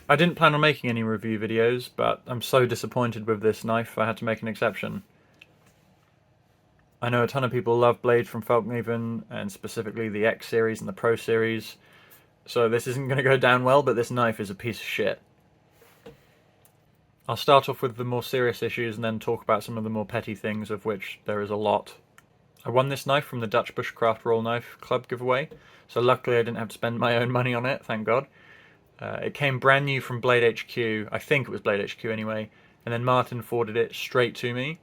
I didn't plan on making any review videos, but I'm so disappointed with this knife I had to make an exception. I know a ton of people love blades from Fallkniven, and specifically the X series and the Pro series, so this isn't going to go down well, but this knife is a piece of shit. I'll start off with the more serious issues and then talk about some of the more petty things, of which there is a lot. I won this knife from the Dutch Bushcraft Royal Knife Club giveaway, so luckily I didn't have to spend my own money on it, thank God. It came brand new from Blade HQ, I think it was Blade HQ anyway, and then Martin forwarded it straight to me.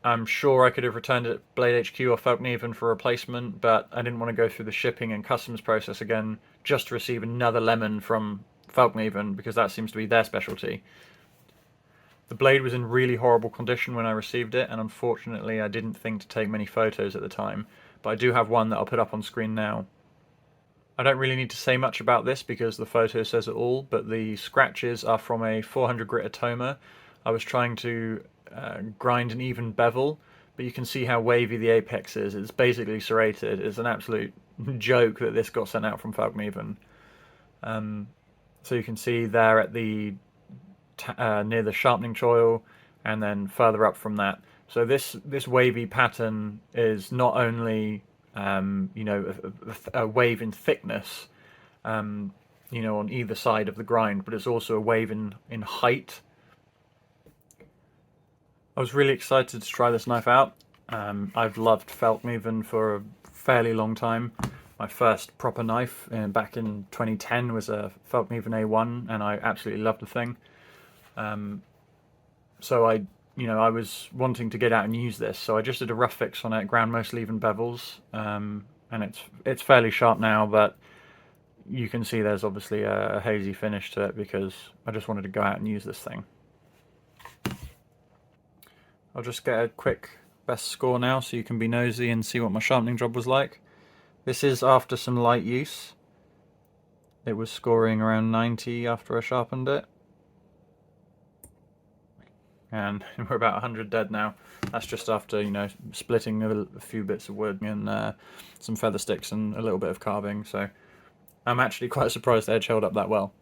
I'm sure I could have returned it at Blade HQ or Fallkniven for a replacement, but I didn't want to go through the shipping and customs process again just to receive another lemon from Fallkniven, because that seems to be their specialty. The blade was in really horrible condition when I received it, and unfortunately I didn't think to take many photos at the time, but I do have one that I'll put up on screen now. I don't really need to say much about this because the photo says it all, but the scratches are from a 400 grit Atoma. I was trying to grind an even bevel, but you can see how wavy the apex is. It's basically serrated. It's an absolute joke that this got sent out from Fallkniven. So you can see there at the near the sharpening choil, and then further up from that. So this wavy pattern is not only a wave in thickness, on either side of the grind, but it's also a wave in height. I was really excited to try this knife out. I've loved Fallkniven for a fairly long time. My first proper knife back in 2010 was a Fallkniven A1, and I absolutely loved the thing. So I was wanting to get out and use this, so I just did a rough fix on it, ground mostly even bevels, and it's fairly sharp now, but you can see there's obviously a hazy finish to it because I just wanted to go out and use this thing. I'll just get a quick best score now so you can be nosy and see what my sharpening job was like. This is after some light use. It was scoring around 90 after I sharpened it. And we're about 100 dead now. That's just after, splitting a few bits of wood and some feather sticks and a little bit of carving. So I'm actually quite surprised the edge held up that well.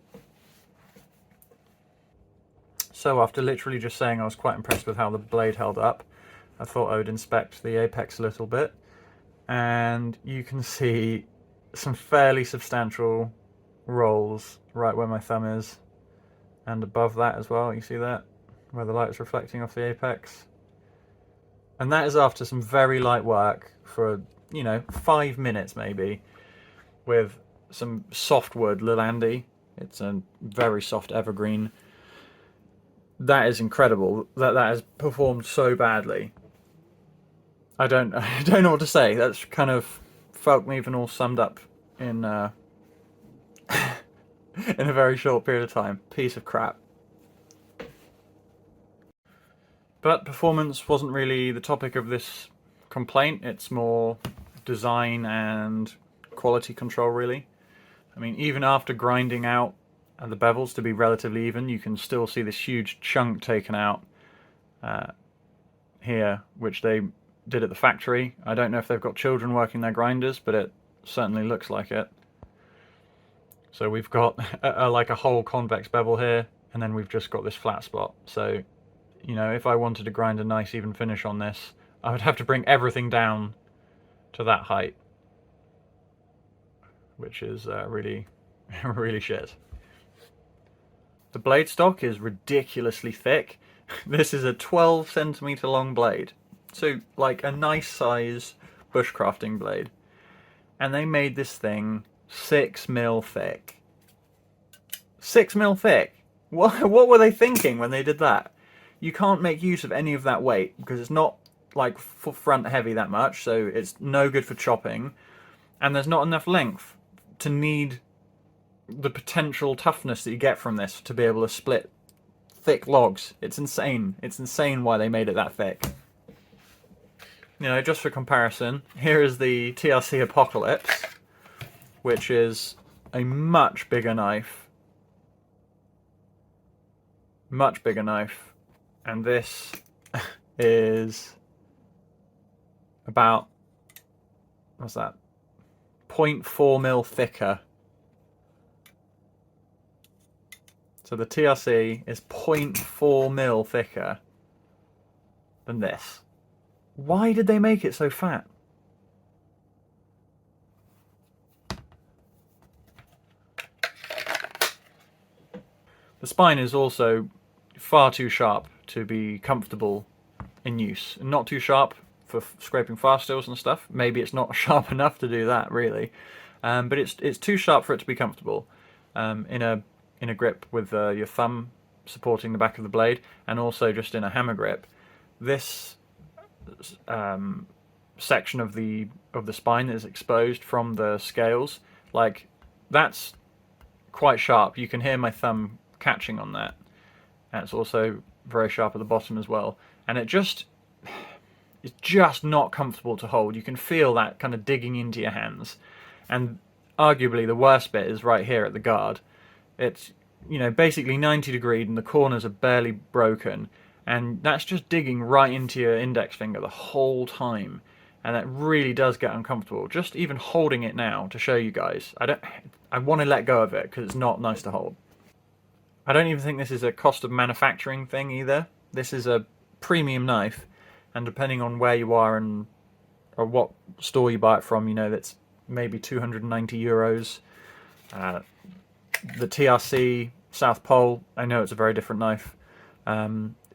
So after literally just saying I was quite impressed with how the blade held up, I thought I would inspect the apex a little bit. And you can see some fairly substantial rolls right where my thumb is. And above that as well, you see that? Where the light is reflecting off the apex. And that is after some very light work for, 5 minutes maybe, with some softwood Lilandi. It's a very soft evergreen. That is incredible. That has performed so badly. I don't know what to say. That's kind of Fallkniven all summed up in in a very short period of time. Piece of crap. But performance wasn't really the topic of this complaint. It's more design and quality control, really. I mean, even after grinding out the bevels to be relatively even, you can still see this huge chunk taken out here, which they did at the factory. I don't know if they've got children working their grinders, but it certainly looks like it. So we've got like a whole convex bevel here, and then we've just got this flat spot. So, if I wanted to grind a nice even finish on this, I would have to bring everything down to that height, which is really, really shit. The blade stock is ridiculously thick. This is a 12 centimeter long blade. So, like a nice size bushcrafting blade. And they made this thing 6 mil thick. 6 mil thick? What were they thinking when they did that? You can't make use of any of that weight because it's not like front heavy that much, so it's no good for chopping. And there's not enough length to need the potential toughness that you get from this to be able to split thick logs. It's insane. It's insane why they made it that thick. Just for comparison, here is the TRC Apocalypse, which is a much bigger knife. Much bigger knife. And this is about, what's that, 0.4 mil thicker. So the TRC is 0.4 mil thicker than this. Why did they make it so fat? The spine is also far too sharp to be comfortable in use. Not too sharp for scraping fast steels and stuff. Maybe it's not sharp enough to do that, really. But it's too sharp for it to be comfortable in a grip with your thumb supporting the back of the blade, and also just in a hammer grip. This section of the spine that is exposed from the scales, like, that's quite sharp. You can hear my thumb catching on that, and it's also very sharp at the bottom as well, and it's just not comfortable to hold. You can feel that kind of digging into your hands, and arguably the worst bit is right here at the guard. It's, you know, basically 90 degrees and the corners are barely broken, and that's just digging right into your index finger the whole time, and that really does get uncomfortable. Just even holding it now to show you guys, I want to let go of it because it's not nice to hold. I don't even think this is a cost of manufacturing thing either. This is a premium knife, and depending on where you are and or what store you buy it from, you know, that's maybe 290 euros. The TRC South Pole, I know it's a very different knife,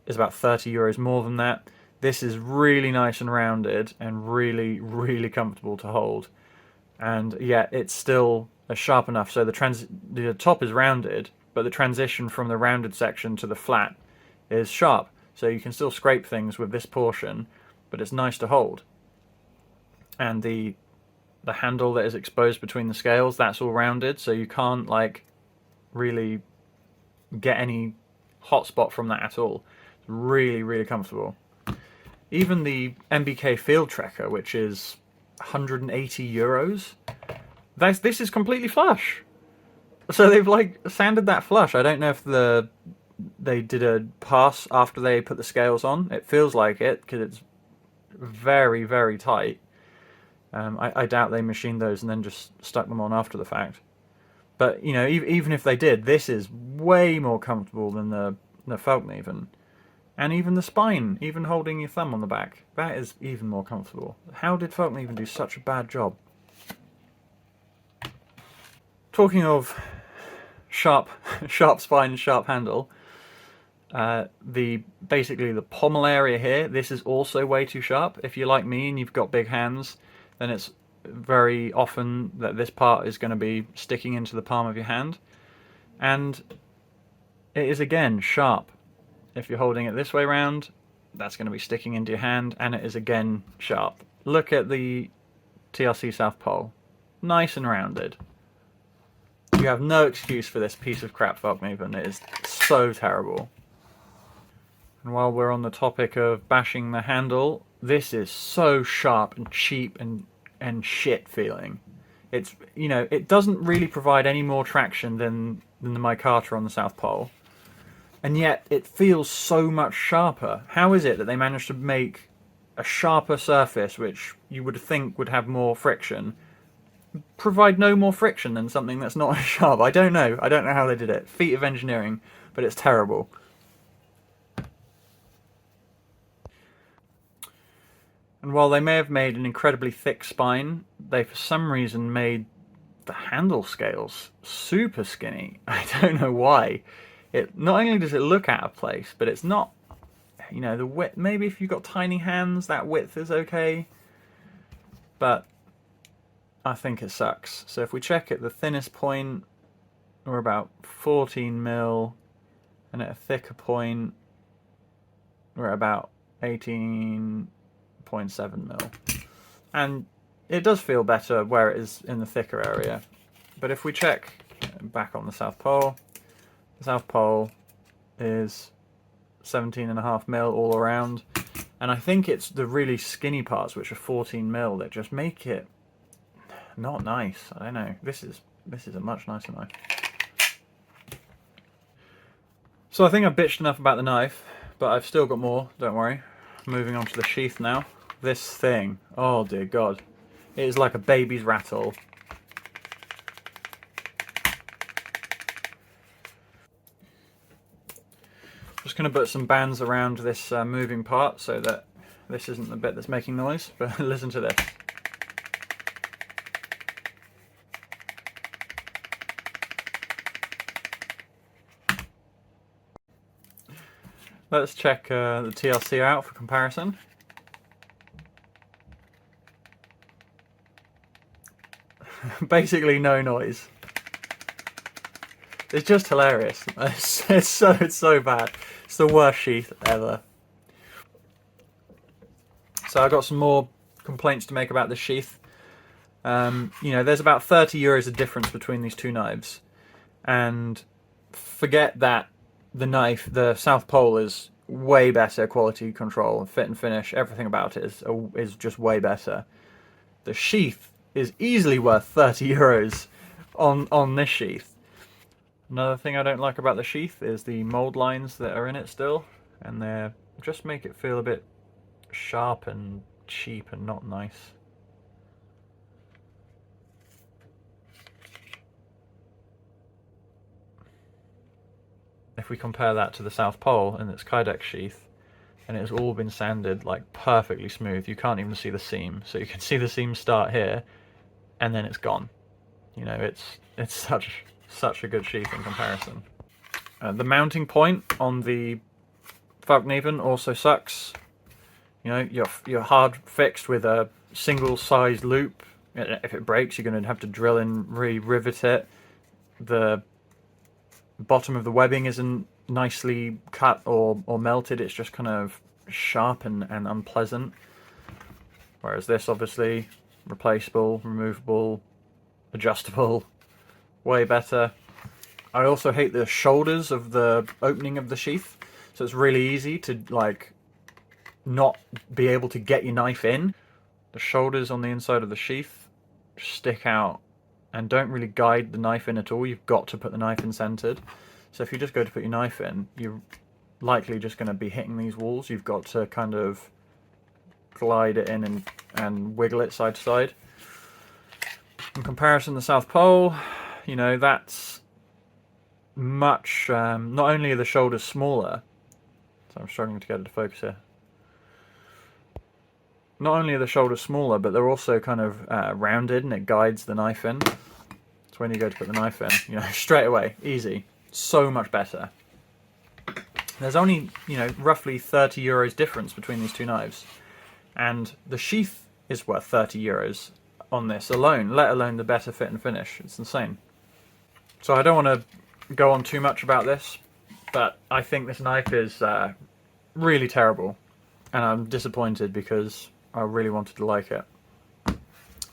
is about 30 euros more than that. This is really nice and rounded and really, really comfortable to hold. And yeah, it's still sharp enough. So the top is rounded, but the transition from the rounded section to the flat is sharp. So you can still scrape things with this portion, but it's nice to hold. And the handle that is exposed between the scales, that's all rounded, so you can't like really get any hot spot from that at all. It's really, really comfortable. Even the MBK Field Trekker, which is 180 euros, this is completely flush. So they've like sanded that flush. I don't know if they did a pass after they put the scales on. It feels like it because it's very, very tight. I doubt they machined those and then just stuck them on after the fact. But, you know, even if they did, this is way more comfortable than the Fallkniven. And even the spine, even holding your thumb on the back, that is even more comfortable. How did Fallkniven do such a bad job? Talking of sharp spine and sharp handle, basically the pommel area here, this is also way too sharp. If you're like me and you've got big hands, then it's very often that this part is going to be sticking into the palm of your hand, and it is again sharp. If you're holding it this way round, that's going to be sticking into your hand, and it is again sharp. Look at the TRC South Pole, nice and rounded. You have no excuse for this piece of crap Fallkniven. It is so terrible. And while we're on the topic of bashing the handle, this is so sharp and cheap and shit feeling. It's, you know, it doesn't really provide any more traction than the micarta on the South Pole, and yet it feels so much sharper. How is it that they managed to make a sharper surface, which you would think would have more friction, provide no more friction than something that's not as sharp? I don't know how they did it. Feat of engineering, but it's terrible. And while they may have made an incredibly thick spine, they for some reason made the handle scales super skinny. I don't know why. It not only does it look out of place, but it's not, you know, the width. Maybe if you've got tiny hands, that width is okay, but I think it sucks. So if we check at the thinnest point, we're about 14 mil, and at a thicker point, we're at about 18.7 mil. And it does feel better where it is in the thicker area. But if we check back on the South Pole is 17.5 mil all around. And I think it's the really skinny parts, which are 14 mil, that just make it not nice. I don't know. This is a much nicer knife. So I think I've bitched enough about the knife, but I've still got more, don't worry. Moving on to the sheath now. This thing, oh dear God. It is like a baby's rattle. Just going to put some bands around this moving part so that this isn't the bit that's making noise, but listen to this. Let's check the TLC out for comparison. Basically no noise. It's just hilarious. It's so bad. It's the worst sheath ever. So I've got some more complaints to make about this sheath. You know, there's about 30 euros of difference between these two knives, and forget that the knife, the South Pole, is way better quality control, fit and finish. Everything about it is just way better. The sheath is easily worth 30 euros on this sheath. Another thing I don't like about the sheath is the mould lines that are in it still, and they just make it feel a bit sharp and cheap and not nice. If we compare that to the South Pole and its Kydex sheath, and it's all been sanded like perfectly smooth, you can't even see the seam. So you can see the seam start here, and then it's gone. You know, it's such a good sheath in comparison. The mounting point on the Fallkniven also sucks. You know, you're hard fixed with a single sized loop. If it breaks, you're going to have to drill in, re-rivet it. The bottom of the webbing isn't nicely cut or melted. It's just kind of sharp and unpleasant. Whereas this, obviously, replaceable, removable, adjustable, way better. I also hate the shoulders of the opening of the sheath, so it's really easy to like not be able to get your knife in. The shoulders on the inside of the sheath stick out and don't really guide the knife in at all. You've got to put the knife in centered. So if you just go to put your knife in, you're likely just going to be hitting these walls. You've got to kind of glide it in and wiggle it side to side. In comparison to the South Pole, you know, that's much, not only are the shoulders smaller, so I'm struggling to get it to focus here. Not only are the shoulders smaller, but they're also kind of rounded, and it guides the knife in. So when you go to put the knife in, you know, straight away, easy, so much better. There's only, you know, roughly 30 euros difference between these two knives, and the sheath is worth 30 euros on this alone, let alone the better fit and finish. It's insane. So I don't want to go on too much about this, but I think this knife is really terrible, and I'm disappointed because I really wanted to like it.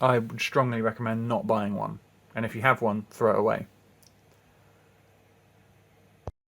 I would strongly recommend not buying one, and if you have one, throw it away.